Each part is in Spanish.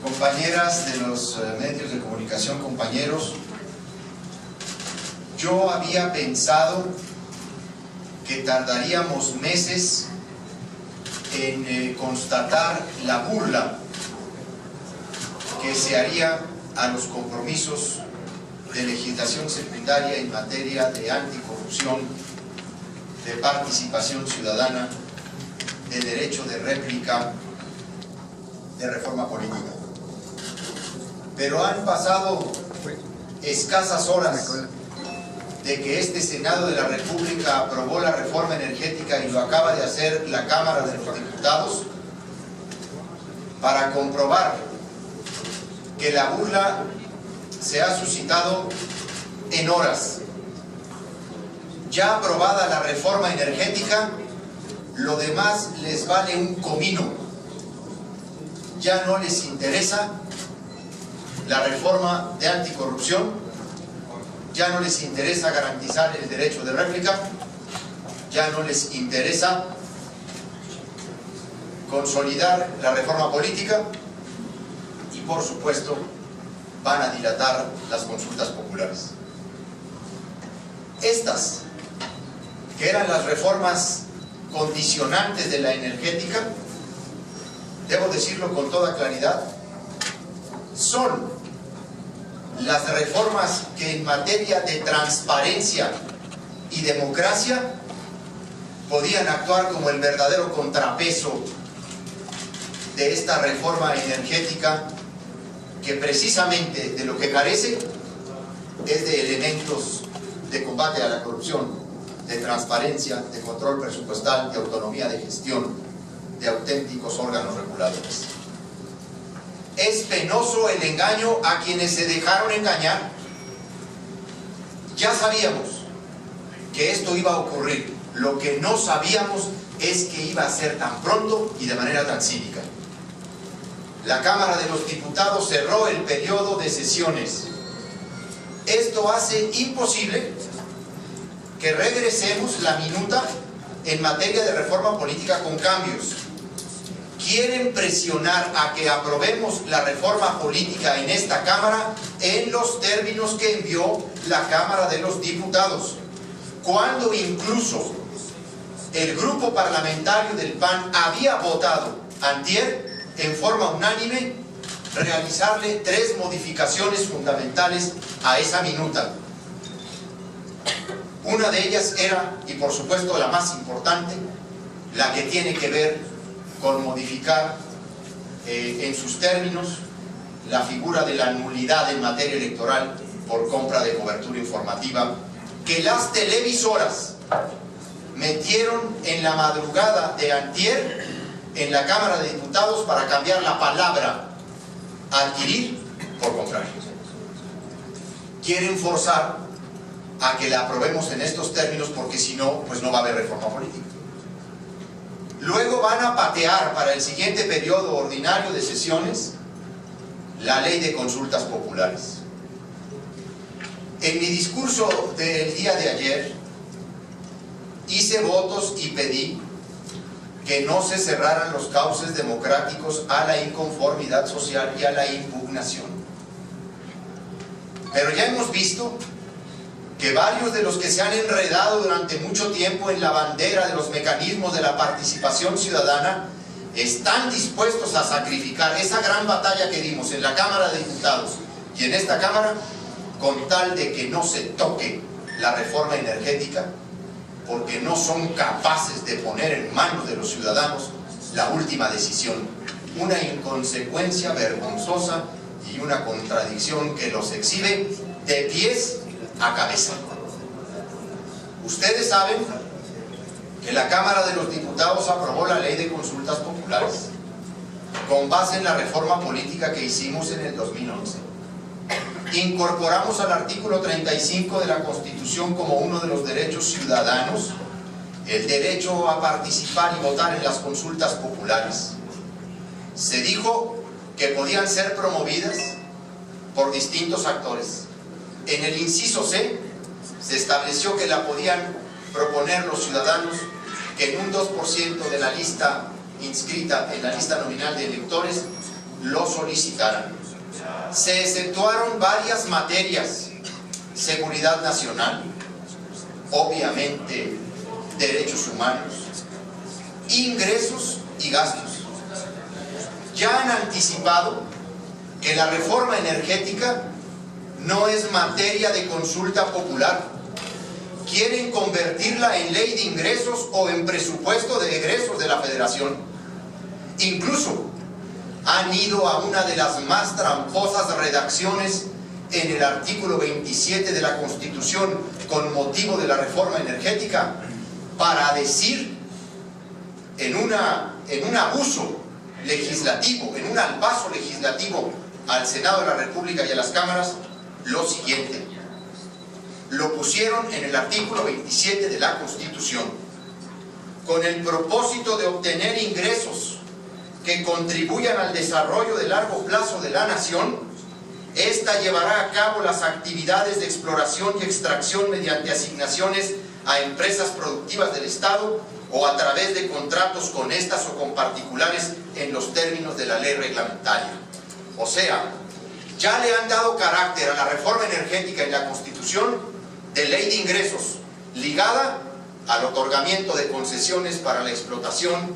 compañeras de los medios de comunicación, compañeros, yo había pensado que tardaríamos meses en constatar la burla que se haría a los compromisos de legislación secundaria en materia de anticorrupción, de participación ciudadana, de derecho de réplica, de reforma política. Pero han pasado escasas horas de que este Senado de la República aprobó la reforma energética y lo acaba de hacer la Cámara de los Diputados, para comprobar que la burla se ha suscitado en horas. Ya aprobada la reforma energética, lo demás les vale un comino. Ya no les interesa la reforma de anticorrupción, ya no les interesa garantizar el derecho de réplica, ya no les interesa consolidar la reforma política y, por supuesto, van a dilatar las consultas populares. Estas, que eran las reformas condicionantes de la energética, debo decirlo con toda claridad, son las reformas que en materia de transparencia y democracia podían actuar como el verdadero contrapeso de esta reforma energética, que precisamente de lo que carece es de elementos de combate a la corrupción, de transparencia, de control presupuestal, de autonomía de gestión, de auténticos órganos reguladores. Es penoso el engaño a quienes se dejaron engañar. Ya sabíamos que esto iba a ocurrir. Lo que no sabíamos es que iba a ser tan pronto y de manera tan cínica. La Cámara de los Diputados cerró el periodo de sesiones. Esto hace imposible que regresemos la minuta en materia de reforma política con cambios. Quieren presionar a que aprobemos la reforma política en esta Cámara en los términos que envió la Cámara de los Diputados, cuando incluso el grupo parlamentario del PAN había votado antier en forma unánime realizarle 3 modificaciones fundamentales a esa minuta. Una de ellas era, y por supuesto la más importante, la que tiene que ver con modificar en sus términos la figura de la nulidad en materia electoral por compra de cobertura informativa, que las televisoras metieron en la madrugada de antier en la Cámara de Diputados para cambiar la palabra adquirir por comprar. Quieren forzar a que la aprobemos en estos términos, porque si no, pues no va a haber reforma política. Luego van a patear para el siguiente periodo ordinario de sesiones la ley de consultas populares. En mi discurso del día de ayer hice votos y pedí que no se cerraran los cauces democráticos a la inconformidad social y a la impugnación. Pero ya hemos visto que varios de los que se han enredado durante mucho tiempo en la bandera de los mecanismos de la participación ciudadana están dispuestos a sacrificar esa gran batalla que dimos en la Cámara de Diputados y en esta Cámara, con tal de que no se toque la reforma energética, porque no son capaces de poner en manos de los ciudadanos la última decisión. Una inconsecuencia vergonzosa y una contradicción que los exhibe de pies a cabeza. Ustedes saben que la Cámara de los Diputados aprobó la ley de consultas populares con base en la reforma política que hicimos en el 2011. Incorporamos al artículo 35 de la Constitución como uno de los derechos ciudadanos el derecho a participar y votar en las consultas populares. Se dijo que podían ser promovidas por distintos actores. En el inciso C se estableció que la podían proponer los ciudadanos que en un 2% de la lista inscrita en la lista nominal de electores lo solicitaran. Se exceptuaron varias materias: seguridad nacional, obviamente derechos humanos, ingresos y gastos. Ya han anticipado que la reforma energética no es materia de consulta popular. Quieren convertirla en ley de ingresos o en presupuesto de egresos de la Federación. Incluso han ido a una de las más tramposas redacciones en el artículo 27 de la Constitución con motivo de la reforma energética, para decir en un abuso legislativo, en un albazo legislativo al Senado de la República y a las cámaras, lo siguiente. Lo pusieron en el artículo 27 de la Constitución: con el propósito de obtener ingresos que contribuyan al desarrollo de largo plazo de la nación, esta llevará a cabo las actividades de exploración y extracción mediante asignaciones a empresas productivas del Estado o a través de contratos con estas o con particulares en los términos de la ley reglamentaria. O sea, ya le han dado carácter a la reforma energética en la Constitución de ley de ingresos, ligada al otorgamiento de concesiones para la explotación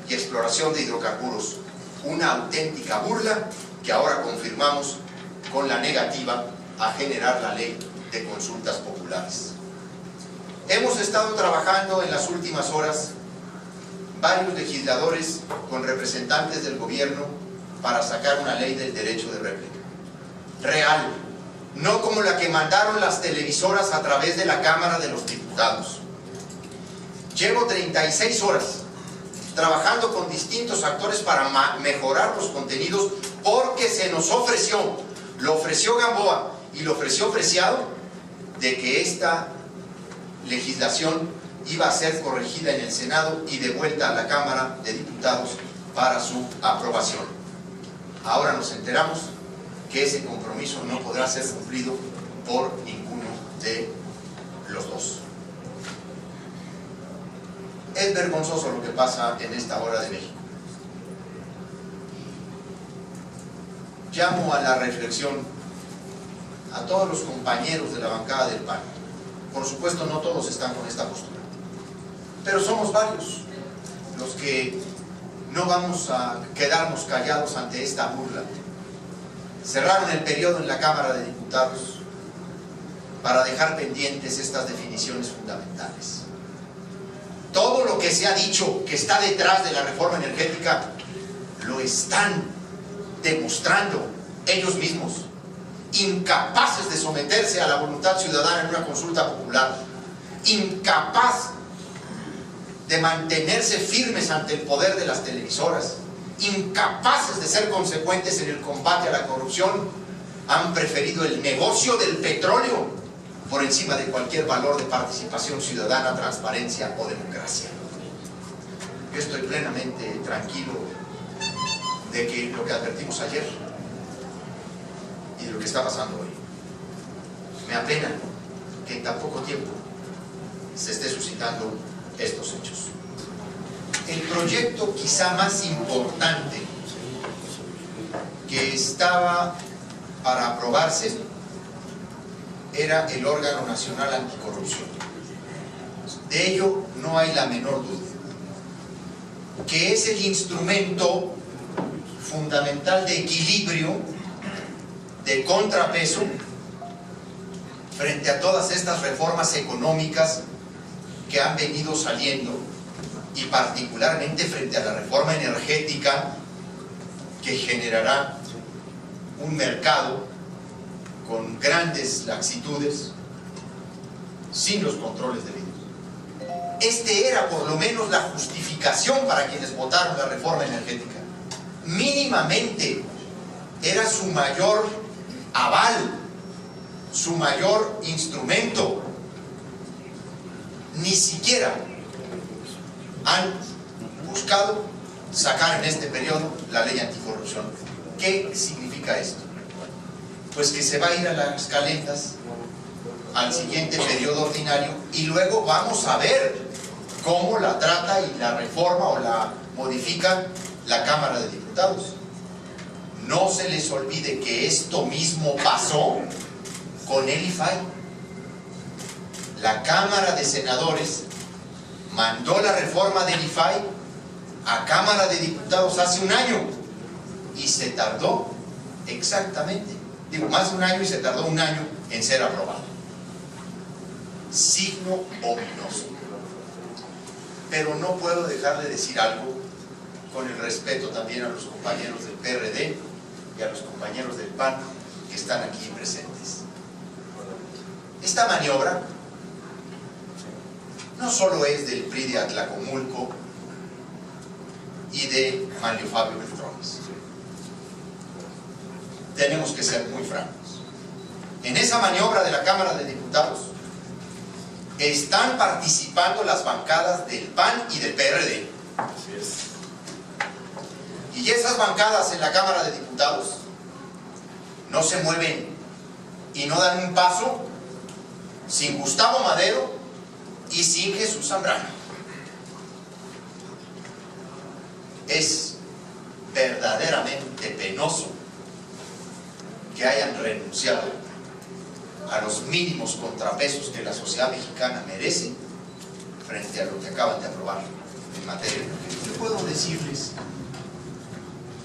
y exploración de hidrocarburos. Una auténtica burla que ahora confirmamos con la negativa a generar la ley de consultas populares. Hemos estado trabajando en las últimas horas varios legisladores con representantes del gobierno para sacar una ley del derecho de réplica real, no como la que mandaron las televisoras a través de la Cámara de los Diputados. Llevo 36 horas trabajando con distintos actores para mejorar los contenidos, porque se nos ofreció, lo ofreció Gamboa y lo ofreció Preciado, de que esta legislación iba a ser corregida en el Senado y devuelta a la Cámara de Diputados para su aprobación. Ahora nos enteramos que ese compromiso no podrá ser cumplido por ninguno de los dos. Es vergonzoso lo que pasa en esta hora de México. Llamo a la reflexión a todos los compañeros de la bancada del PAN. Por supuesto, no todos están con esta postura, pero somos varios los que no vamos a quedarnos callados ante esta burla. Cerraron el periodo en la Cámara de Diputados para dejar pendientes estas definiciones fundamentales. Todo lo que se ha dicho que está detrás de la reforma energética lo están demostrando ellos mismos, incapaces de someterse a la voluntad ciudadana en una consulta popular, incapaz de mantenerse firmes ante el poder de las televisoras, incapaces de ser consecuentes en el combate a la corrupción. Han preferido el negocio del petróleo por encima de cualquier valor de participación ciudadana, transparencia o democracia. Yo estoy plenamente tranquilo de que lo que advertimos ayer y de lo que está pasando hoy, me apena que en tan poco tiempo se esté suscitando estos hechos. El proyecto quizá más importante que estaba para aprobarse era el órgano nacional anticorrupción. De ello no hay la menor duda, que es el instrumento fundamental de equilibrio, de contrapeso frente a todas estas reformas económicas que han venido saliendo, y particularmente frente a la reforma energética, que generará un mercado con grandes laxitudes, sin los controles debidos. Este era por lo menos la justificación para quienes votaron la reforma energética. Mínimamente era su mayor aval, su mayor instrumento. Ni siquiera han buscado sacar en este periodo la ley anticorrupción. ¿Qué significa esto? Pues que se va a ir a las calentas al siguiente periodo ordinario y luego vamos a ver cómo la trata y la reforma o la modifica la Cámara de Diputados. no se les olvide que esto mismo pasó con el IFAI. La Cámara de Senadores mandó la reforma del IFAI a Cámara de Diputados hace un año y se tardó exactamente, más de un año, y se tardó un año en ser aprobado. Signo ominoso. Pero no puedo dejar de decir algo, con el respeto también a los compañeros del PRD y a los compañeros del PAN que están aquí presentes. Esta maniobra no solo es del PRI de Atlacomulco y de Manlio Fabio Beltrones. Tenemos que ser muy francos. En esa maniobra de la Cámara de Diputados están participando las bancadas del PAN y del PRD. Así es. Y esas bancadas en la Cámara de Diputados no se mueven y no dan un paso sin Gustavo Madero y sin Jesús Zambrano. Es verdaderamente penoso que hayan renunciado a los mínimos contrapesos que la sociedad mexicana merece frente a lo que acaban de aprobar en materia energética. Yo puedo decirles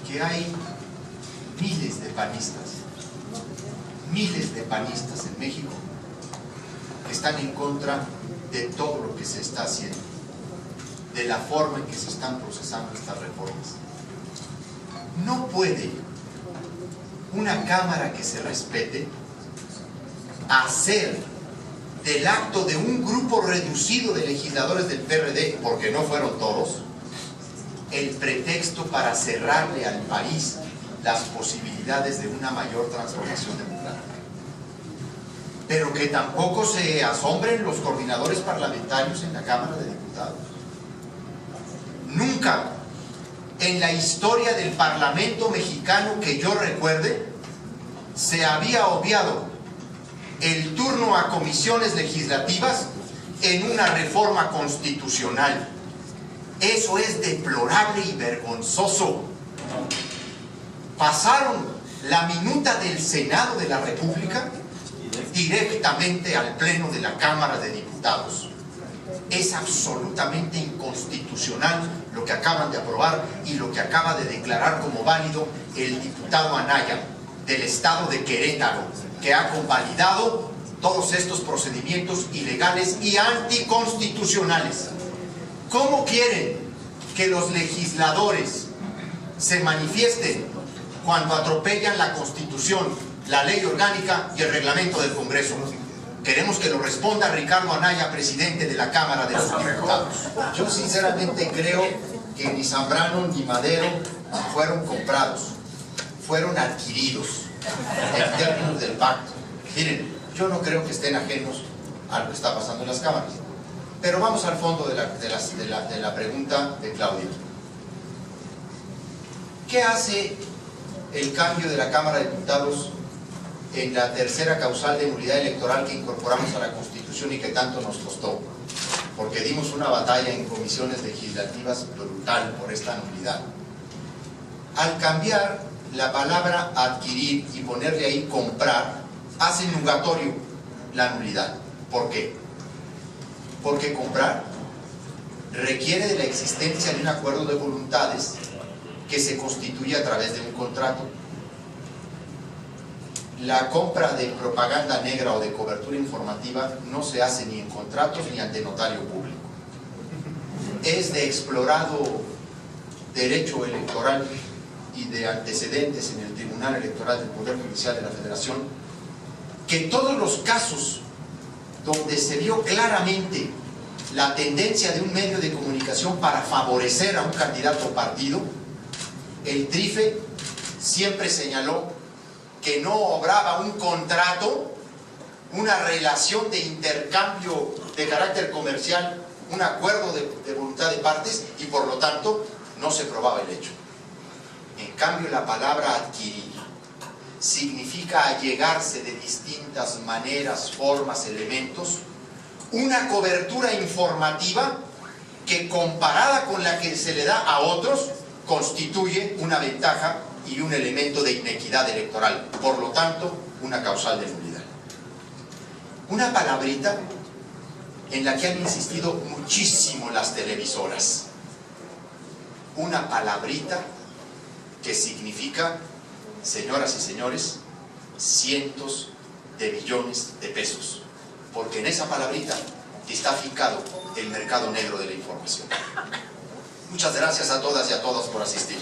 que hay miles de panistas en México que están en contra de todo lo que se está haciendo, de la forma en que se están procesando estas reformas. No puede una Cámara que se respete hacer del acto de un grupo reducido de legisladores del PRD, porque no fueron todos, el pretexto para cerrarle al país las posibilidades de una mayor transformación democrática. Pero que tampoco se asombren los coordinadores parlamentarios en la Cámara de Diputados. Nunca en la historia del Parlamento mexicano que yo recuerde se había obviado el turno a comisiones legislativas en una reforma constitucional. Eso es deplorable y vergonzoso. Pasaron la minuta del Senado de la República directamente al Pleno de la Cámara de Diputados. Es absolutamente inconstitucional lo que acaban de aprobar y lo que acaba de declarar como válido el diputado Anaya del estado de Querétaro, que ha convalidado todos estos procedimientos ilegales y anticonstitucionales. ¿Cómo quieren que los legisladores se manifiesten cuando atropellan la Constitución, la ley orgánica y el reglamento del Congreso? Queremos que lo responda Ricardo Anaya, presidente de la Cámara de los Diputados. Yo sinceramente creo que ni Zambrano ni Madero fueron comprados, fueron adquiridos en términos del pacto. Miren, yo no creo que estén ajenos a lo que está pasando en las cámaras. Pero vamos al fondo de la pregunta de Claudia. ¿Qué hace el cambio de la Cámara de Diputados en la tercera causal de nulidad electoral que incorporamos a la Constitución y que tanto nos costó? Porque dimos una batalla en comisiones legislativas brutal por esta nulidad. Al cambiar la palabra adquirir y ponerle ahí comprar, hace nugatorio la nulidad. ¿Por qué? Porque comprar requiere de la existencia de un acuerdo de voluntades que se constituye a través de un contrato. La compra de propaganda negra o de cobertura informativa no se hace ni en contratos ni ante notario público. Es de explorado derecho electoral y de antecedentes en el Tribunal Electoral del Poder Judicial de la Federación que todos los casos donde se vio claramente la tendencia de un medio de comunicación para favorecer a un candidato o partido, el TRIFE siempre señaló que no obraba un contrato, una relación de intercambio de carácter comercial, un acuerdo de voluntad de partes, y por lo tanto no se probaba el hecho. En cambio, la palabra adquirir significa allegarse de distintas maneras, formas, elementos, una cobertura informativa que, comparada con la que se le da a otros, constituye una ventaja y un elemento de inequidad electoral, por lo tanto, una causal de nulidad. Una palabrita en la que han insistido muchísimo las televisoras. Una palabrita que significa, señoras y señores, cientos de billones de pesos, porque en esa palabrita está afincado el mercado negro de la información. Muchas gracias a todas y a todos por asistir.